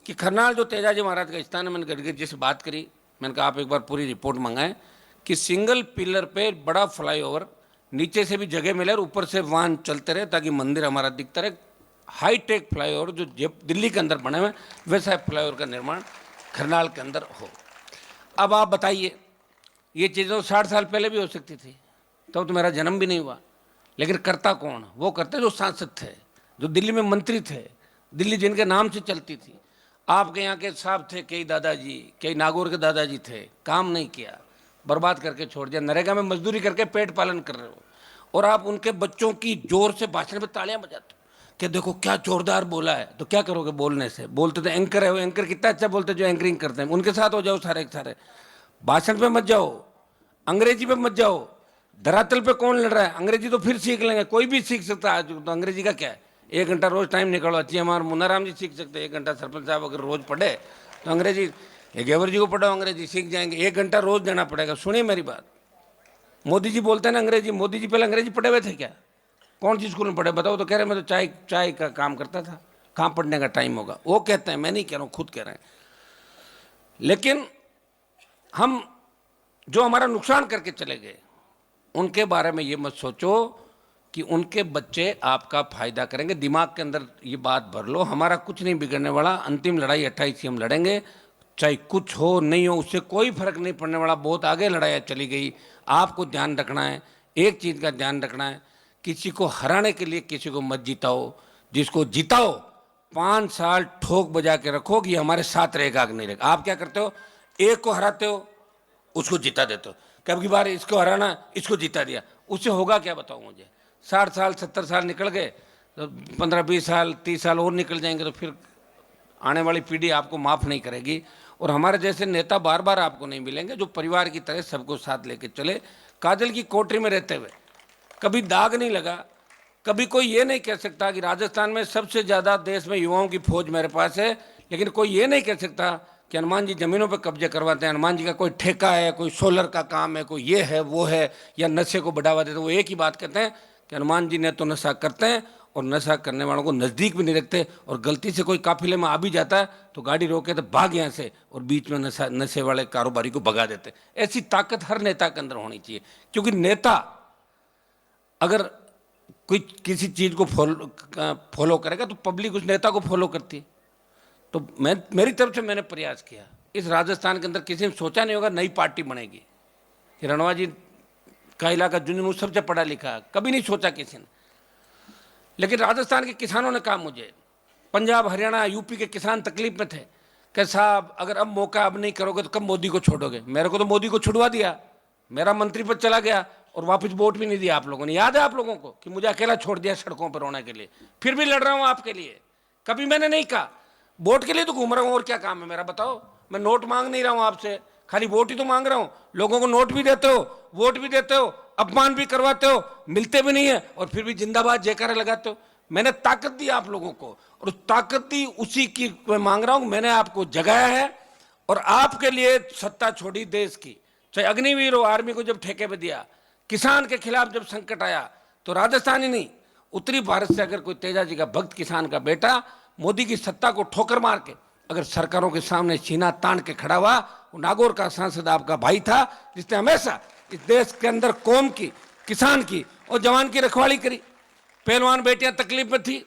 कि खरनाल जो तेजाजी महाराज का स्थान है, मैंने गडकरी जी से बात करी, मैंने कहा आप एक बार पूरी रिपोर्ट मंगाएं कि सिंगल पिलर पे बड़ा फ्लाईओवर, नीचे से भी जगह मिले और ऊपर से वाहन चलते रहे ताकि मंदिर हमारा दिखता रहे। हाईटेक फ्लाईओवर जो दिल्ली के अंदर बने हुए वैसा फ्लाईओवर का निर्माण खरनाल के अंदर हो। अब आप बताइए, ये चीज़ें तो 60 साल पहले भी हो सकती थी, तो मेरा जन्म भी नहीं हुआ। लेकिन करता कौन? वो करते जो सांसद थे, जो दिल्ली में मंत्री थे, दिल्ली जिनके नाम से चलती थी। आपके यहाँ के साहब थे, कई दादाजी, कई नागौर के दादाजी थे, काम नहीं किया, बर्बाद करके छोड़ दिया। नरेगा में मजदूरी करके पेट पालन कर रहे हो, और आप उनके बच्चों की जोर से भाषण में तालियां बजाते हो कि देखो क्या जोरदार बोला है। तो क्या करोगे बोलने से? बोलते तो एंकर है, वो एंकर कितना अच्छा बोलते जो एंकरिंग करते हैं, उनके साथ हो जाओ सारे के सारे। भाषण पे मत जाओ, अंग्रेजी पे मत जाओ। धरातल पे कौन लड़ रहा है? अंग्रेजी तो फिर सीख लेंगे, कोई भी सीख सकता है। आज तो अंग्रेजी का क्या है, 1 घंटा रोज टाइम निकालो। अच्छी हमारे मुन्नाराम जी सीख सकते हैं, 1 घंटा सरपंच साहब अगर रोज पढ़े तो अंग्रेजी। गेवर जी को पढ़ो, अंग्रेजी सीख जाएंगे। 1 घंटा रोज देना पड़ेगा। सुनिए मेरी बात, मोदी जी बोलते हैं ना अंग्रेजी, मोदी जी पहले अंग्रेजी पढ़े हुए थे क्या? कौन सी स्कूल में पढ़े बताओ? तो कह रहे मैं तो चाय चाय का काम करता था, कहाँ पढ़ने का टाइम होगा। वो कहते हैं, मैं नहीं कह रहा हूँ, खुद कह रहे हैं। लेकिन हम जो हमारा नुकसान करके चले गए उनके बारे में ये मत सोचो कि उनके बच्चे आपका फायदा करेंगे। दिमाग के अंदर ये बात भर लो, हमारा कुछ नहीं बिगड़ने वाला। अंतिम लड़ाई 28 की हम लड़ेंगे, चाहे कुछ हो नहीं हो, उससे कोई फर्क नहीं पड़ने वाला। बहुत आगे लड़ाई चली गई। आपको ध्यान रखना है, एक चीज़ का ध्यान रखना है, किसी को हराने के लिए किसी को मत जिताओ। जिसको जिताओ 5 साल ठोक बजा के रखो कि हमारे साथ रहेगा कि नहीं रहेगा। आप क्या करते हो? एक को हराते हो, उसको जिता देते हो। कभी बार इसको हराना, इसको जिता दिया, उससे होगा क्या बताओ मुझे? 60 साल 70 साल निकल गए, तो 15-20 साल 30 साल और निकल जाएंगे, तो फिर आने वाली पीढ़ी आपको माफ़ नहीं करेगी। और हमारे जैसे नेता बार बार आपको नहीं मिलेंगे जो परिवार की तरह सबको साथ लेके चले। काजल की कोठरी में रहते हुए कभी दाग नहीं लगा। कभी कोई ये नहीं कह सकता कि राजस्थान में सबसे ज़्यादा देश में युवाओं की फौज मेरे पास है। लेकिन कोई ये नहीं कह सकता कि हनुमान जी ज़मीनों पर कब्जे करवाते हैं, हनुमान जी का कोई ठेका है, कोई सोलर का काम है, कोई ये है वो है, या नशे को बढ़ावा देते हैं। वो एक ही बात कहते हैं कि हनुमान जी ने तो नशा करते हैं और नशा करने वालों को नज़दीक भी नहीं रखते। और गलती से कोई काफिले में आ भी जाता है तो गाड़ी रोके तो भाग यहाँ से, और बीच में नशे वाले कारोबारी को भगा देते। ऐसी ताकत हर नेता के अंदर होनी चाहिए, क्योंकि नेता अगर कोई किसी चीज़ को फॉलो करेगा तो पब्लिक उस नेता को फॉलो करती है। तो मेरी तरफ से मैंने प्रयास किया। इस राजस्थान के अंदर किसी ने सोचा नहीं होगा नई पार्टी बनेगी। रणवा जी का इलाका झुंझुनू सबसे पढ़ा लिखा, कभी नहीं सोचा किसी ने। लेकिन राजस्थान के किसानों ने कहा मुझे, पंजाब हरियाणा यूपी के किसान तकलीफ में थे कि साहब अगर अब मौका अब नहीं करोगे तो कब मोदी को छोड़ोगे? मेरे को तो मोदी को छुड़वा दिया, मेरा मंत्री पद चला गया और वापस वोट भी नहीं दिया आप लोगों ने। याद है आप लोगों को कि मुझे अकेला छोड़ दिया सड़कों पर रोने के लिए? फिर भी लड़ रहा हूं आपके लिए। कभी मैंने नहीं कहा वोट के लिए तो घूम रहा हूं, और क्या काम है मेरा बताओ? मैं नोट मांग नहीं रहा हूं आपसे, खाली वोट ही तो मांग रहा हूं। लोगों को नोट भी देते हो, वोट भी देते हो, अपमान भी करवाते हो, मिलते भी नहीं है, और फिर भी जिंदाबाद जयकारा लगाते हो। मैंने ताकत दी आप लोगों को, और ताकत दी उसी की मैं मांग रहा हूं। मैंने आपको जगाया है और आपके लिए सत्ता छोड़ी देश की। चाहे अग्निवीर हो, आर्मी को जब ठेके पे दिया, किसान के खिलाफ जब संकट आया, तो राजस्थान ही नहीं उत्तरी भारत से अगर कोई तेजाजी का भक्त किसान का बेटा मोदी की सत्ता को ठोकर मार के अगर सरकारों के सामने सीना तान के खड़ा हुआ, वो नागौर का सांसद आपका भाई था, जिसने हमेशा इस देश के अंदर कौम की, किसान की और जवान की रखवाली करी। पहलवान बेटियां तकलीफ में थी,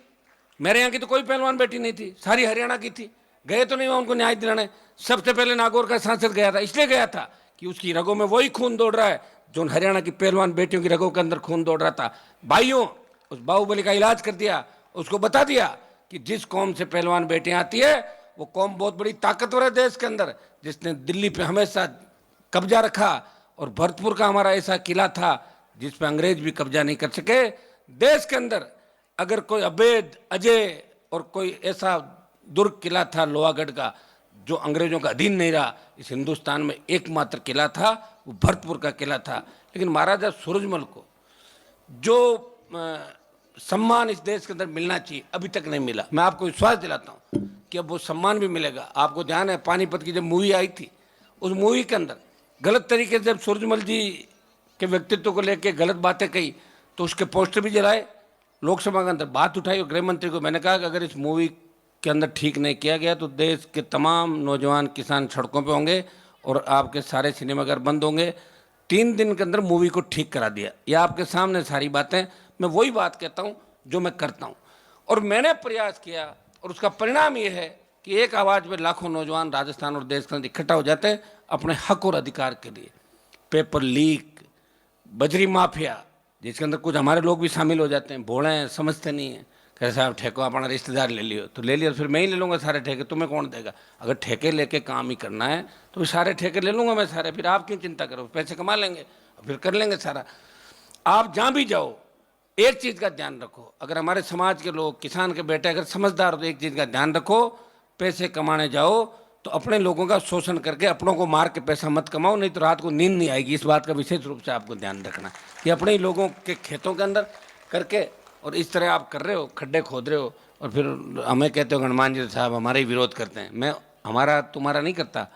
मेरे यहाँ की तो कोई पहलवान बेटी नहीं थी, सारी हरियाणा की थी। गए तो नहीं वहां उनको न्याय दिलाने। सबसे पहले नागौर का सांसद गया था, इसलिए गया था कि उसकी रगों में वही खून दौड़ रहा है जो हरियाणा की पहलवान बेटियों की रगों के अंदर खून दौड़ रहा था। भाइयों, उस बाहुबली का इलाज कर दिया, उसको बता दिया कि जिस कौम से पहलवान बेटियां आती है वो कौम बहुत बड़ी ताकतवर है देश के अंदर, जिसने दिल्ली पे हमेशा कब्जा रखा। और भरतपुर का हमारा ऐसा किला था जिस पे अंग्रेज भी कब्जा नहीं कर सके। देश के अंदर अगर कोई अवैध अजय और कोई ऐसा दुर्ग किला था लोहागढ़ का जो अंग्रेजों का अधीन नहीं रहा, इस हिंदुस्तान में एकमात्र किला था, वो भरतपुर का किला था। लेकिन महाराजा सूरजमल को जो सम्मान इस देश के अंदर मिलना चाहिए अभी तक नहीं मिला। मैं आपको विश्वास दिलाता हूँ कि अब वो सम्मान भी मिलेगा। आपको ध्यान है पानीपत की जब मूवी आई थी, उस मूवी के अंदर गलत तरीके से जब सूरजमल जी के व्यक्तित्व को लेकर गलत बातें कही तो उसके पोस्टर भी जलाए, लोकसभा के अंदर बात उठाई। और गृह मंत्री को मैंने कहा कि अगर इस मूवी के अंदर ठीक नहीं किया गया तो देश के तमाम नौजवान किसान सड़कों पे होंगे और आपके सारे सिनेमाघर बंद होंगे। 3 दिन के अंदर मूवी को ठीक करा दिया। ये आपके सामने सारी बातें, मैं वही बात कहता हूँ जो मैं करता हूँ और मैंने प्रयास किया और उसका परिणाम ये है कि एक आवाज़ पे लाखों नौजवान राजस्थान और देश के अंदर इकट्ठा हो जाते हैं अपने हक और अधिकार के लिए। पेपर लीक, बजरी माफिया, जिसके अंदर कुछ हमारे लोग भी शामिल हो जाते हैं, भोले हैं, समझते नहीं हैं। कह साहब ठेको अपना रिश्तेदार ले लियो, तो ले लिया, फिर मैं ही ले लूँगा सारे ठेके, तुम्हें कौन देगा? अगर ठेके लेके काम ही करना है तो सारे ठेके ले लूँगा मैं सारे, फिर आप क्यों चिंता करो, पैसे कमा लेंगे फिर कर लेंगे सारा। आप जहाँ भी जाओ एक चीज़ का ध्यान रखो, अगर हमारे समाज के लोग, किसान के बेटे अगर समझदार हो तो एक चीज़ का ध्यान रखो, पैसे कमाने जाओ तो अपने लोगों का शोषण करके अपनों को मार के पैसा मत कमाओ, नहीं तो रात को नींद नहीं आएगी। इस बात का विशेष रूप से आपको ध्यान रखना कि अपने ही लोगों के खेतों के अंदर करके और इस तरह आप कर रहे हो, खड्डे खोद रहे हो और फिर हमें कहते हो हनुमान जी साहब हमारे ही विरोध करते हैं। मैं हमारा तुम्हारा नहीं करता,